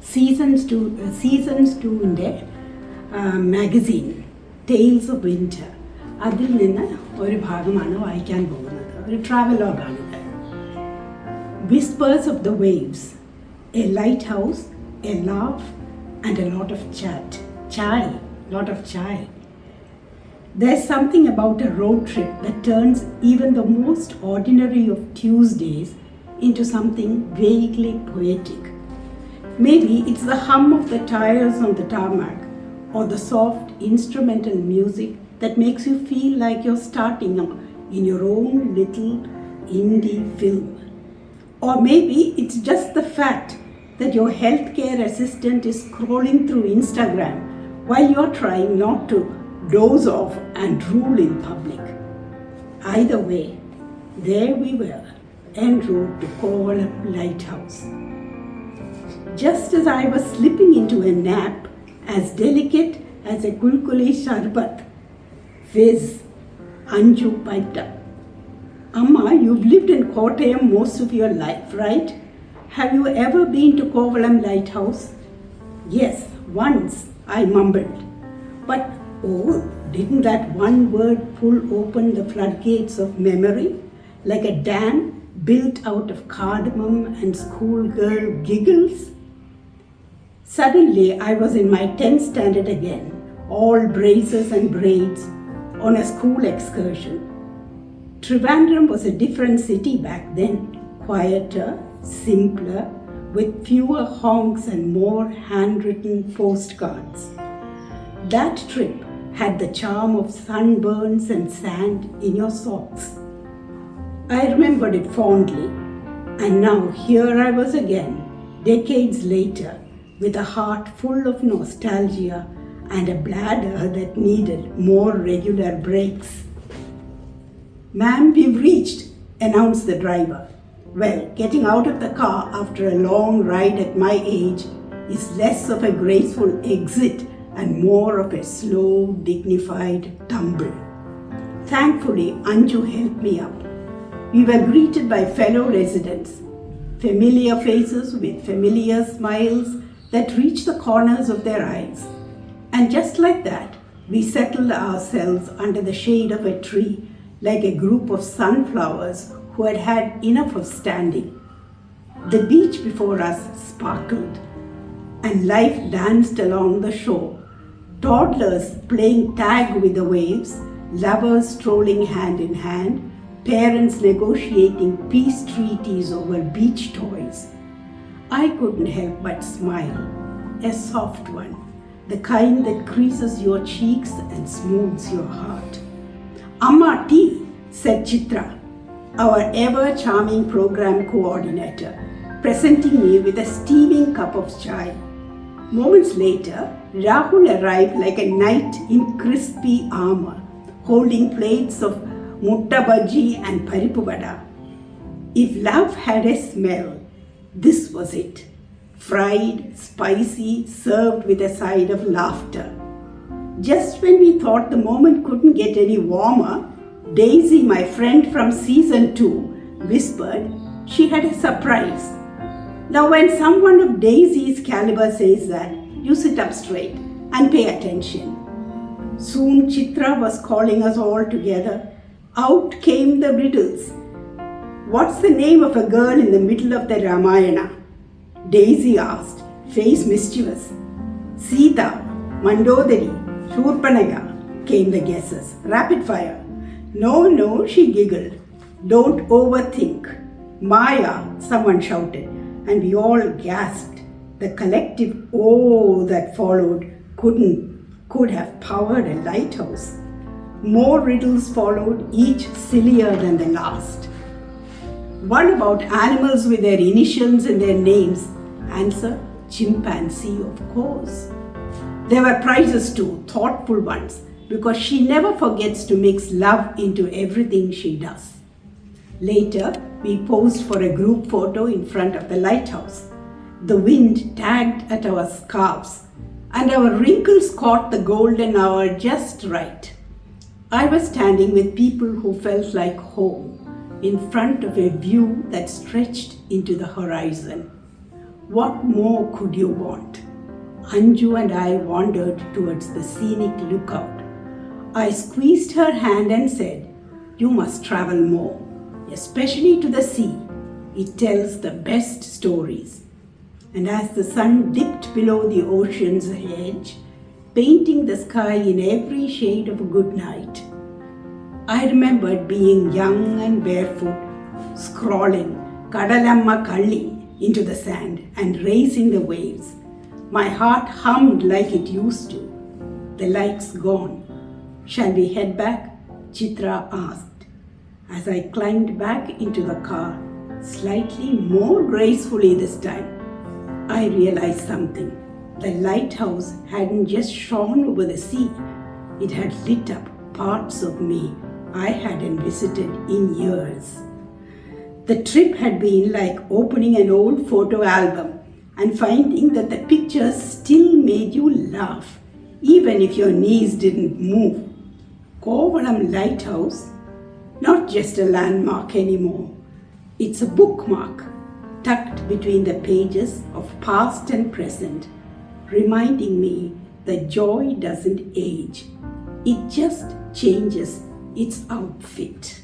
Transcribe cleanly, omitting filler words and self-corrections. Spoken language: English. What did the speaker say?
Seasons ടുവിൻ്റെ magazine tales of winter അതിൽ നിന്ന് ഒരു ഭാഗമാണ് വായിക്കാൻ പോകുന്നത്. ഒരു ട്രാവലോഗാണിത്. Whispers of the waves, a lighthouse, a laugh and a lot of chat. Lot of chai. There's something about a road trip that turns even the most ordinary of Tuesdays into something vaguely poetic. Maybe it's the hum of the tires on the tarmac or the soft instrumental music that makes you feel like you're starting in your own little indie film. Or maybe it's just the fact that your healthcare assistant is scrolling through Instagram while you're trying not to doze off and drool in public. Either way, there we were, en route to Kovalam Lighthouse. Just as I was slipping into a nap as delicate as a kulkuli sharbat, Fizz, Anju piped up. Amma, you've lived in Kottayam most of your life, right? Have you ever been to Kovalam Lighthouse? Yes, once, I mumbled. But oh, didn't that one word pull open the floodgates of memory like a dam built out of cardamom and schoolgirl giggles? Suddenly, I was in my 10th standard again, all braces and braids, on a school excursion. Trivandrum was a different city back then, quieter, simpler, with fewer honks and more handwritten postcards. That trip had the charm of sunburns and sand in your socks. I remembered it fondly, and now here I was again, decades later, with a heart full of nostalgia and a bladder that needed more regular breaks. "Ma'am, we've reached," announced the driver. Well, getting out of the car after a long ride at my age is less of a graceful exit and more of a slow, dignified tumble. Thankfully, Anju helped me up. We were greeted by fellow residents, familiar faces with familiar smiles that reached the corners of their eyes. And just like that, we settled ourselves under the shade of a tree like a group of sunflowers who had had enough of standing. The beach before us sparkled, and life danced along the shore. Toddlers playing tag with the waves, lovers strolling hand in hand, parents negotiating peace treaties over beach toys. I couldn't help but smile, a soft one, the kind that creases your cheeks and smooths your heart. "Amma tea," said Chitra, our ever-charming program coordinator, presenting me with a steaming cup of chai. Moments later, Rahul arrived like a knight in crispy armor, holding plates of mutta bhaji and paripu vada. If love had a smell, this was it. Fried, spicy, served with a side of laughter. Just when we thought the moment couldn't get any warmer, Daisy, my friend from season 2, whispered she had a surprise. Now when someone of Daisy's caliber says that, you sit up straight and pay attention. Soon Chitra was calling us all together. Out came the riddles. "What's the name of a girl in the middle of the Ramayana?" Daisy asked, face mischievous. "Sita, Mandodari, Shurpanaga," came the guesses. Rapid fire. No, she giggled. "Don't overthink." "Maya," someone shouted, and we all gasped. The collective "oh" that followed could have powered a lighthouse. More riddles followed, each sillier than the last. One about animals with their initials in their names. Answer: chimpanzee, of course. There were prizes too, thoughtful ones, because she never forgets to mix love into everything she does. Later, we posed for a group photo in front of the lighthouse. The wind tagged at our scarves, and our wrinkles caught the golden hour just right. I was standing with people who felt like home, in front of a view that stretched into the horizon. What more could you want? Anju and I wandered towards the scenic lookout. I squeezed her hand and said, "You must travel more, especially to the sea. It tells the best stories." And as the sun dipped below the ocean's edge, painting the sky in every shade of a good night, I remembered being young and barefoot, scrawling Kadalamma Kalli into the sand and racing the waves. My heart hummed like it used to. The light's gone. "Shall we head back?" Chitra asked. As I climbed back into the car, slightly more gracefully this time, I realized something. The lighthouse hadn't just shone over the sea. It had lit up parts of me I hadn't visited in years. The trip had been like opening an old photo album and finding that the pictures still made you laugh, even if your knees didn't move. Kovalam Lighthouse, not just a landmark anymore. It's a bookmark tucked between the pages of past and present, reminding me that joy doesn't age. It just changes its outfit.